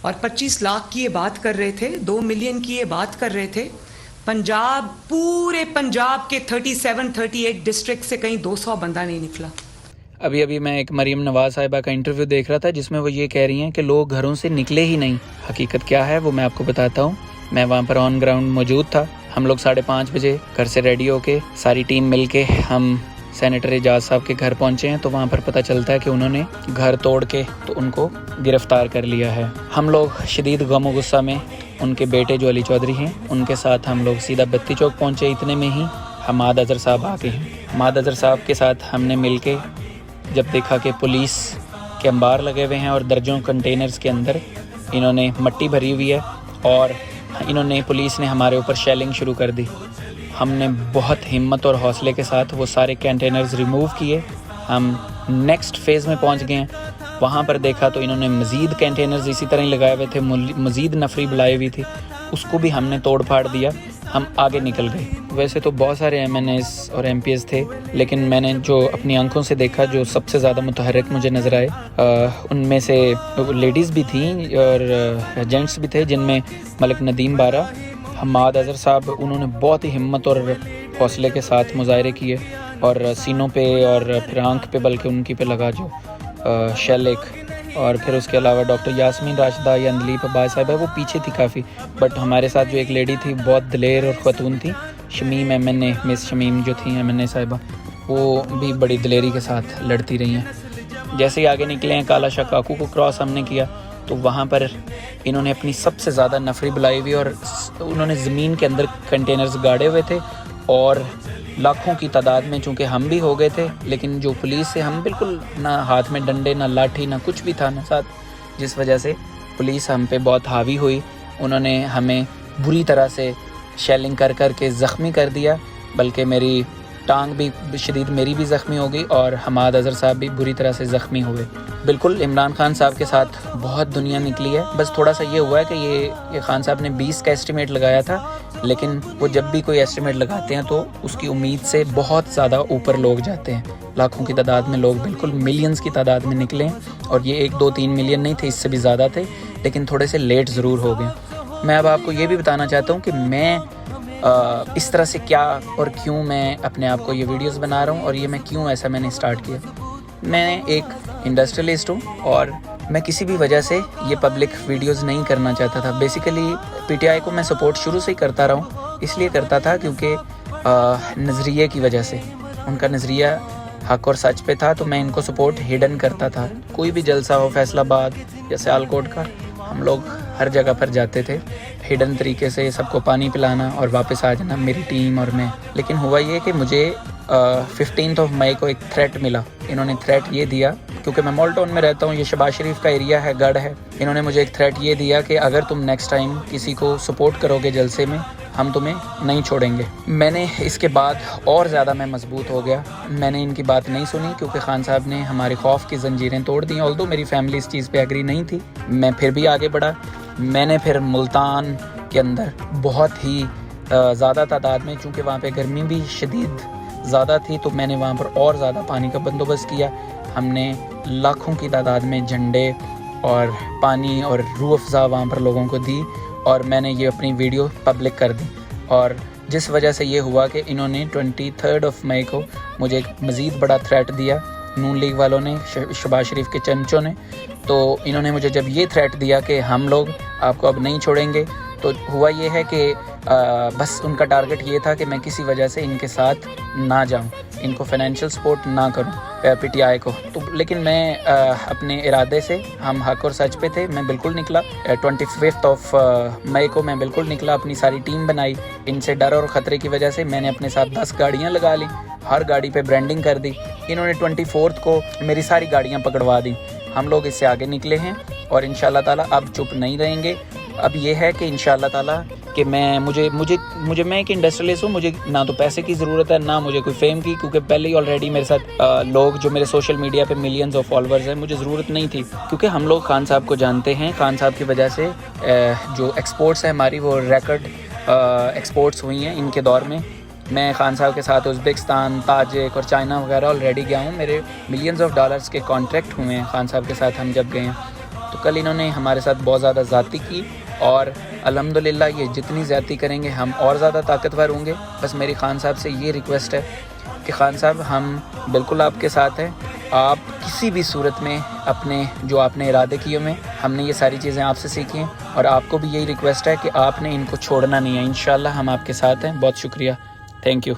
اور 25 لاکھ کی یہ بات کر رہے تھے, 2 ملین کی یہ بات کر رہے تھے. پنجاب, پورے پنجاب کے 37-38 ڈسٹرکٹ سے کہیں 200 بندہ نہیں نکلا. ابھی میں ایک مریم نواز صاحبہ کا انٹرویو دیکھ رہا تھا جس میں وہ یہ کہہ رہی ہیں کہ لوگ گھروں سے نکلے ہی نہیں. حقیقت کیا ہے وہ میں آپ کو بتاتا ہوں. میں وہاں پر آن گراؤنڈ موجود تھا. ہم لوگ 5:30 بجے گھر سے ریڈی ہو کے ساری ٹیم مل کے ہم سینیٹر اعجاز صاحب کے گھر پہنچے ہیں, تو وہاں پر پتہ چلتا ہے کہ انہوں نے گھر توڑ کے تو ان کو گرفتار کر لیا ہے. ہم لوگ شدید غم و غصہ میں ان کے بیٹے جو علی چودھری ہیں ان کے ساتھ ہم لوگ سیدھا بتی چوک پہنچے. اتنے میں ہی حماد اظہر صاحب آ گئے ہیں. حماد اظہر صاحب کے ساتھ ہم نے مل کے جب دیکھا کہ پولیس کے انبار لگے ہوئے ہیں اور درجنوں کنٹینرز کے اندر انہوں نے مٹی بھری ہوئی ہے اور پولیس نے ہمارے اوپر شیلنگ شروع کر دی. ہم نے بہت ہمت اور حوصلے کے ساتھ وہ سارے کنٹینرز ریموو کیے. ہم نیکسٹ فیز میں پہنچ گئے ہیں. وہاں پر دیکھا تو انہوں نے مزید کنٹینرز اسی طرح ہی لگائے ہوئے تھے, مزید نفری بلائی ہوئی تھی, اس کو بھی ہم نے توڑ پھاڑ دیا. ہم آگے نکل گئے. ویسے تو بہت سارے ایم این ایز اور ایم پی ایز تھے, لیکن میں نے جو اپنی آنکھوں سے دیکھا جو سب سے زیادہ متحرک مجھے نظر آئے ان میں سے لیڈیز بھی تھیں اور جینٹس بھی تھے, جن میں ملک ندیم بارہ, حماد اظہر صاحب. انہوں نے بہت ہی ہمت اور حوصلے کے ساتھ مظاہرے کیے اور سینوں پہ اور پھر آنکھ پہ بلکہ ان کی پہ لگا جو شیل ایک. اور پھر اس کے علاوہ ڈاکٹر یاسمین راشدہ یا اندلیپ عباس صاحبہ وہ پیچھے تھی کافی, بٹ ہمارے ساتھ جو ایک لیڈی تھی بہت دلیر اور خاتون تھی, شمیم ایم این اے, مس شمیم جو تھیں ایم این اے صاحبہ, وہ بھی بڑی دلیری کے ساتھ لڑتی رہی ہیں. جیسے ہی آگے نکلے ہیں کالا شاہ کاکو کو کراس ہم نے کیا تو وہاں پر انہوں نے اپنی سب سے زیادہ نفری بلائی ہوئی اور انہوں نے زمین کے اندر کنٹینرز گاڑے ہوئے تھے اور لاکھوں کی تعداد میں, چونکہ ہم بھی ہو گئے تھے لیکن جو پولیس سے ہم بالکل نہ ہاتھ میں ڈنڈے نہ لاٹھی نہ کچھ بھی تھا نہ ساتھ, جس وجہ سے پولیس ہم پہ بہت حاوی ہوئی. انہوں نے ہمیں بری طرح سے شیلنگ کر کے زخمی کر دیا, بلکہ میری ٹانگ بھی شدید میری بھی زخمی ہو گئی اور حماد اظہر صاحب بھی بری طرح سے زخمی ہوئے. بالکل عمران خان صاحب کے ساتھ بہت دنیا نکلی ہے. بس تھوڑا سا یہ ہوا ہے کہ یہ خان صاحب نے 20 کا ایسٹیمیٹ لگایا تھا, لیکن وہ جب بھی کوئی ایسٹیمیٹ لگاتے ہیں تو اس کی امید سے بہت زیادہ اوپر لوگ جاتے ہیں. لاکھوں کی تعداد میں لوگ, بالکل ملینز کی تعداد میں نکلے ہیں, اور یہ 1-2-3 ملین نہیں تھے, اس سے بھی زیادہ تھے, لیکن تھوڑے سے لیٹ ضرور ہو گئے. میں اب آپ کو یہ بھی بتانا چاہتا ہوں کہ میں اس طرح سے کیا اور کیوں میں اپنے آپ کو یہ ویڈیوز بنا رہا ہوں اور یہ میں کیوں ایسا میں نے اسٹارٹ کیا. میں ایک انڈسٹریلسٹ ہوں اور میں کسی بھی وجہ سے یہ پبلک ویڈیوز نہیں کرنا چاہتا تھا. بیسیکلی پی ٹی آئی کو میں سپورٹ شروع سے ہی کرتا رہا ہوں, اس لیے کرتا تھا کیونکہ نظریے کی وجہ سے, ان کا نظریہ حق اور سچ پہ تھا, تو میں ان کو سپورٹ ہڈن کرتا تھا. کوئی بھی جلسہ ہو فیصل آباد یا سیالکوٹ کا, ہم لوگ ہر جگہ پر جاتے تھے ہڈن طریقے سے, سب کو پانی پلانا اور واپس آ جانا, میری ٹیم اور میں. لیکن ہوا یہ کہ مجھے 15 مئی کو ایک تھریٹ ملا. انہوں نے تھریٹ یہ دیا, کیونکہ میں مال ٹاؤن میں رہتا ہوں, یہ شہباز شریف کا ایریا ہے, گڑھ ہے. انہوں نے مجھے ایک تھریٹ یہ دیا کہ اگر تم نیکسٹ ٹائم کسی کو سپورٹ کرو گے جلسے میں, ہم تمہیں نہیں چھوڑیں گے. میں نے اس کے بعد اور زیادہ میں مضبوط ہو گیا. میں نے ان کی بات نہیں سنی کیونکہ خان صاحب نے ہمارے خوف کی زنجیریں توڑ دیں. آلدو میری فیملی اس چیز پہ ایگری نہیں تھی, میں پھر بھی آگے بڑھا. میں نے پھر ملتان کے اندر بہت ہی زیادہ تعداد میں, چونکہ وہاں پہ گرمی بھی شدید زیادہ تھی, تو میں نے وہاں پر اور زیادہ پانی کا بندوبست کیا. ہم نے لاکھوں کی تعداد میں جھنڈے اور پانی اور روح افزا وہاں پر لوگوں کو دی, اور میں نے یہ اپنی ویڈیو پبلک کر دی. اور جس وجہ سے یہ ہوا کہ انہوں نے 23 مئی کو مجھے ایک مزید بڑا تھریٹ دیا, نون لیگ والوں نے, شہباز شریف کے چمچوں نے. تو انہوں نے مجھے جب یہ تھریٹ دیا کہ ہم لوگ آپ کو اب نہیں چھوڑیں گے, تو ہوا یہ ہے کہ بس ان کا ٹارگٹ یہ تھا کہ میں کسی وجہ سے ان کے ساتھ نہ جاؤں, ان کو فائنینشیل سپورٹ نہ کروں پی ٹی آئی کو. تو لیکن میں اپنے ارادے سے, ہم حق اور سچ پہ تھے, میں بالکل نکلا. 25 مئی کو میں بالکل نکلا, اپنی ساری ٹیم بنائی. ان سے ڈر اور خطرے کی وجہ سے میں نے اپنے ساتھ 10 گاڑیاں لگا لیں, ہر گاڑی پہ برانڈنگ کر دی. انہوں نے 24 کو میری ساری گاڑیاں پکڑوا دی. ہم لوگ اس سے آگے نکلے ہیں اور انشاءاللہ تعالیٰ اب چپ نہیں رہیں گے. اب یہ ہے کہ انشاءاللہ تعالیٰ کہ میں ایک انڈسٹریلسٹ ہوں, مجھے نہ تو پیسے کی ضرورت ہے نہ مجھے کوئی فیم کی, کیونکہ پہلے ہی آلریڈی میرے ساتھ لوگ جو میرے سوشل میڈیا پہ ملینز آف فالوورز ہیں, مجھے ضرورت نہیں تھی. کیونکہ ہم لوگ خان صاحب کو جانتے ہیں, خان صاحب کی وجہ سے جو ایکسپورٹس ہیں ہماری وہ ریکارڈ ایکسپورٹس ہوئی ہیں ان کے دور میں. میں خان صاحب کے ساتھ ازبکستان, تاجک اور چائنا وغیرہ آلریڈی گیا ہوں. میرے ملینز آف ڈالرز کے کانٹریکٹ ہوئے ہیں خان صاحب کے ساتھ ہم جب گئے ہیں. تو کل انہوں نے ہمارے ساتھ بہت زیادہ زیادتی کی، اور الحمدللہ یہ جتنی زیادتی کریں گے ہم اور زیادہ طاقتور ہوں گے۔ بس میری خان صاحب سے یہ ریکویسٹ ہے کہ خان صاحب ہم بالکل آپ کے ساتھ ہیں، آپ کسی بھی صورت میں اپنے جو آپ نے ارادے کیے ہوئے، ہم نے یہ ساری چیزیں آپ سے سیکھی ہیں، اور آپ کو بھی یہی ریکویسٹ ہے کہ آپ نے ان کو چھوڑنا نہیں ہے۔ انشاءاللہ ہم آپ کے ساتھ ہیں۔ بہت شکریہ، تھینک یو۔